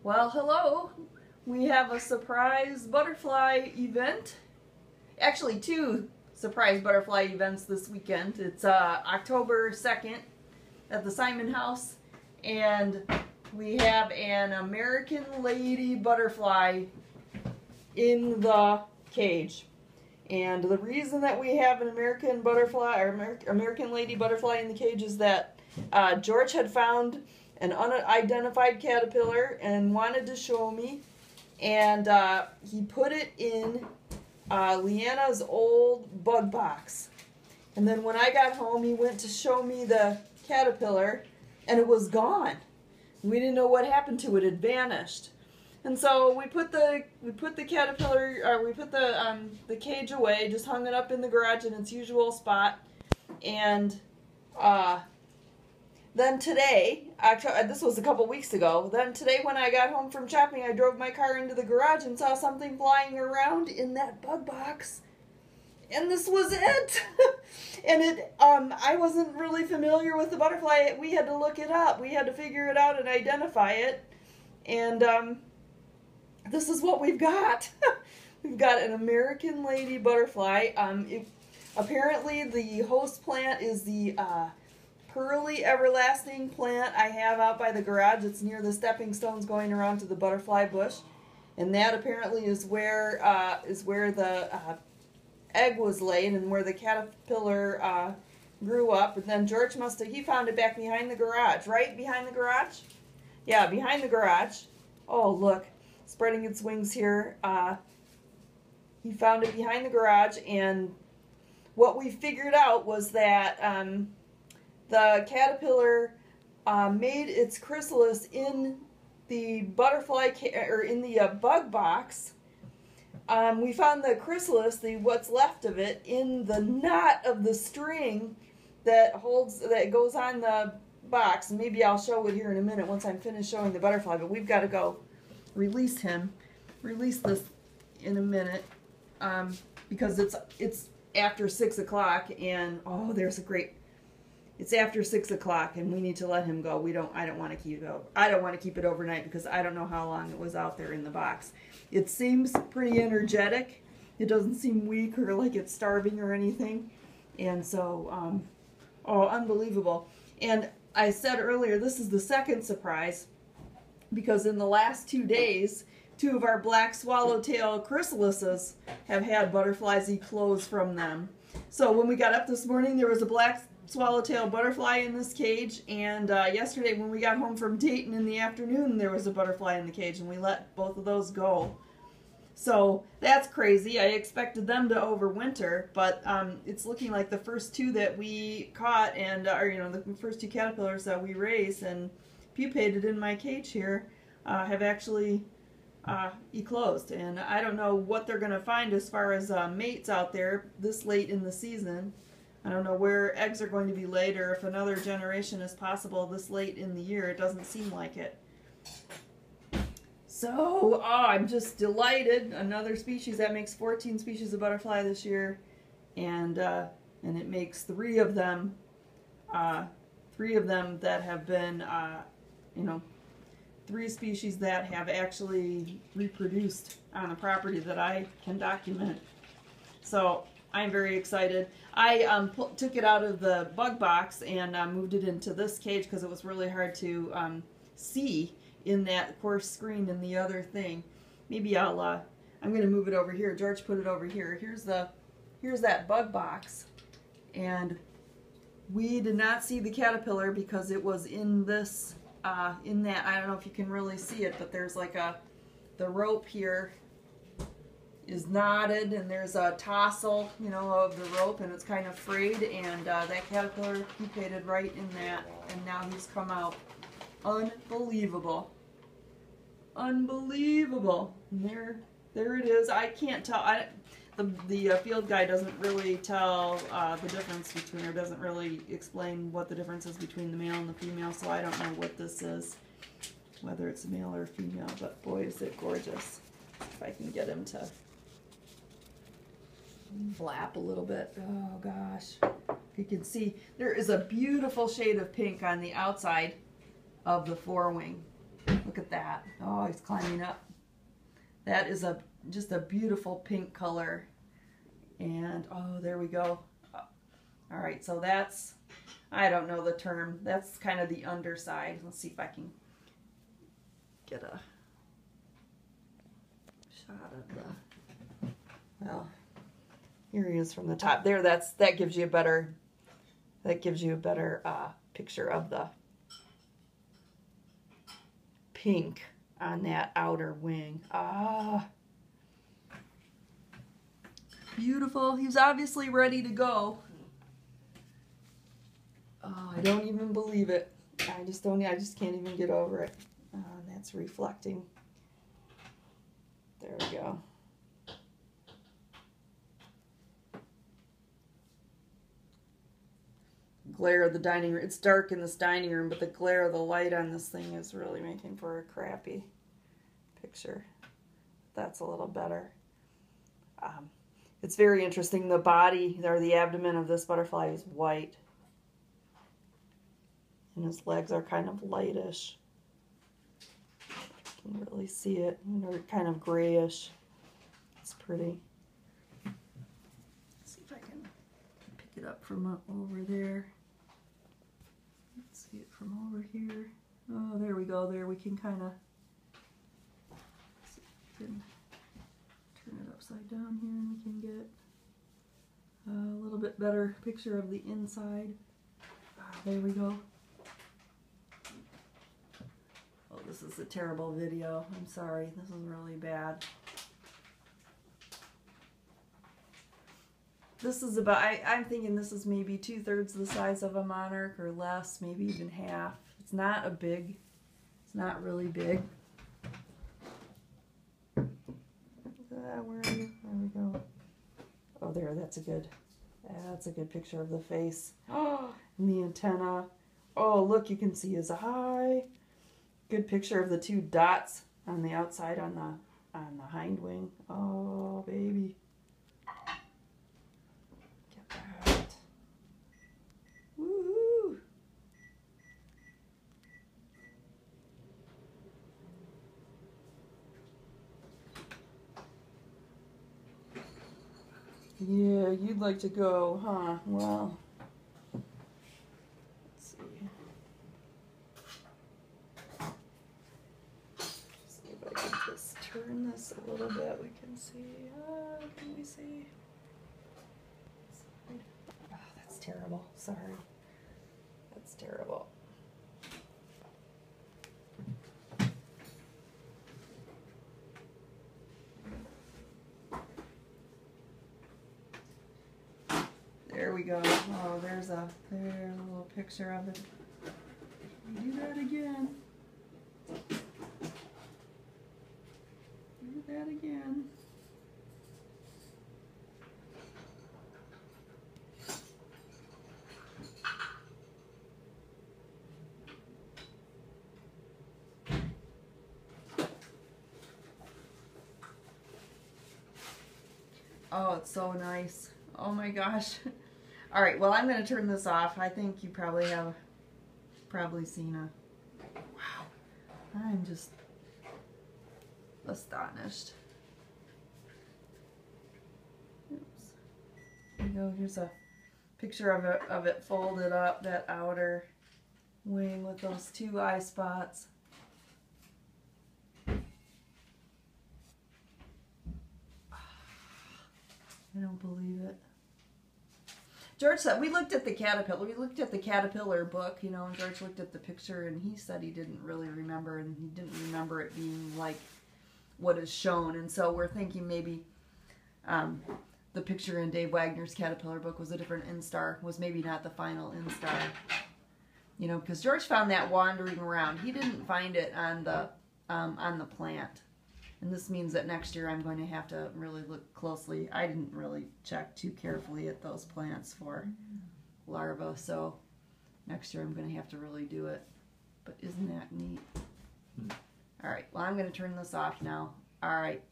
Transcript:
Well, hello. We have a surprise butterfly event. Actually, two surprise butterfly events this weekend. It's October 2nd at the Simon House, and we have an American lady butterfly in the cage. And the reason that we have an American butterfly, or American lady butterfly in the cage, is that George had found an unidentified caterpillar and wanted to show me, and he put it in Leanna's old bug box. And then when I got home, he went to show me the caterpillar, and it was gone. We didn't know what happened to it; it had vanished. And so we put the caterpillar, or we put the cage away, just hung it up in the garage in its usual spot, and then today, this was a couple weeks ago, then today when I got home from shopping, I drove my car into the garage and saw something flying around in that bug box. And this was it. And I wasn't really familiar with the butterfly. We had to look it up. We had to figure it out and identify it. And this is what we've got. We've got an American lady butterfly. Apparently the host plant is the Pearly Everlasting plant I have out by the garage. It's near the stepping stones going around to the butterfly bush, and that apparently is where the egg was laid and where the caterpillar grew up. And then George he found it back behind the garage, right behind the garage. Yeah, behind the garage. Oh, look, spreading its wings here. He found it behind the garage, and what we figured out was that the caterpillar made its chrysalis in the butterfly or in the bug box. We found the chrysalis, what's left of it, in the knot of the string that goes on the box. Maybe I'll show it here in a minute once I'm finished showing the butterfly. But we've got to go release this in a minute, because it's after 6 o'clock, and oh, there's a great. It's after 6 o'clock, and we need to let him go. I don't want to keep it. I don't want to keep it overnight because I don't know how long it was out there in the box. It seems pretty energetic. It doesn't seem weak or like it's starving or anything, and so, oh, unbelievable. And I said earlier, this is the second surprise, because in the last 2 days, 2 of our black swallowtail chrysalises have had butterflies eclose from them. So when we got up this morning, there was a black swallowtail butterfly in this cage, and yesterday when we got home from Dayton in the afternoon, there was a butterfly in the cage, and we let both of those go. So that's crazy. I expected them to overwinter, but it's looking like the first 2 that we caught, and the first 2 caterpillars that we raised and pupated in my cage here have actually eclosed. And I don't know what they're going to find as far as mates out there this late in the season. I don't know where eggs are going to be laid, or if another generation is possible this late in the year. It doesn't seem like it. So, I'm just delighted. Another species that makes 14 species of butterfly this year, and it makes 3 of them that have been, 3 species that have actually reproduced on a property that I can document. So I'm very excited. I took it out of the bug box and moved it into this cage because it was really hard to see in that coarse screen in the other thing. Maybe I'm going to move it over here. George put it over here. Here's that bug box, and we did not see the caterpillar because it was in this in that. I don't know if you can really see it, but there's like the rope here is knotted, and there's a tassel, of the rope, and it's kind of frayed, and that caterpillar pupated right in that, and now he's come out. Unbelievable. Unbelievable. And there it is. I can't tell. The field guide doesn't really tell the difference between, or doesn't really explain what the difference is between the male and the female, so I don't know what this is, whether it's a male or a female, but boy, is it gorgeous. If I can get him to flap a little bit. Oh gosh. You can see there is a beautiful shade of pink on the outside of the forewing. Look at that. Oh, he's climbing up. That is just a beautiful pink color. And, oh, there we go. All right, so that's, I don't know the term. That's kind of the underside. Let's see if I can get a shot of the, well, here he is from the top. There, that gives you a better, picture of the pink on that outer wing. Ah, beautiful. He's obviously ready to go. Oh, I don't even believe it. I just can't even get over it. That's reflecting. There we go. Glare of the dining room. It's dark in this dining room, but the glare of the light on this thing is really making for a crappy picture. That's a little better. It's very interesting. The body, or the abdomen of this butterfly is white. And his legs are kind of lightish. You can really see it. They're kind of grayish. It's pretty. Let's see if I can pick it up from over there. Let's see it from over here. Oh, there we go. There we can kind of see if we can turn it upside down here, and we can get a little bit better picture of the inside. There we go. Oh, this is a terrible video. I'm sorry. This is really bad. This is about, I'm thinking this is maybe 2/3 the size of a monarch or less, maybe even half. It's not a big, it's not really big. Where are you? There we go. Oh, there, that's a good picture of the face. Oh, and the antenna. Oh, look, you can see his eye. Good picture of the two dots on the outside on the hind wing. Oh, baby. Get that. Woohoo! Yeah, you'd like to go, huh? Well, let's see. See if I can just turn this a little bit. We can see. Can we see? Oh, that's terrible. Sorry. That's terrible. There we go. Oh, there's a little picture of it. Do that again. Do that again. Oh, it's so nice. Oh my gosh. All right, well, I'm going to turn this off. I think you probably have seen a, wow, I'm just astonished. Oops. There you go. Here's a picture of it folded up, that outer wing with those two eye spots. I don't believe it. George said, we looked at the caterpillar book, you know, and George looked at the picture and he said he didn't really remember, and he didn't remember it being like what is shown. And so we're thinking maybe the picture in Dave Wagner's caterpillar book was a different instar, was maybe not the final instar. You know, because George found that wandering around. He didn't find it on the plant. And this means that next year I'm going to have to really look closely. I didn't really check too carefully at those plants for larvae, so next year I'm going to have to really do it. But isn't that neat? All right, well, I'm going to turn this off now. All right.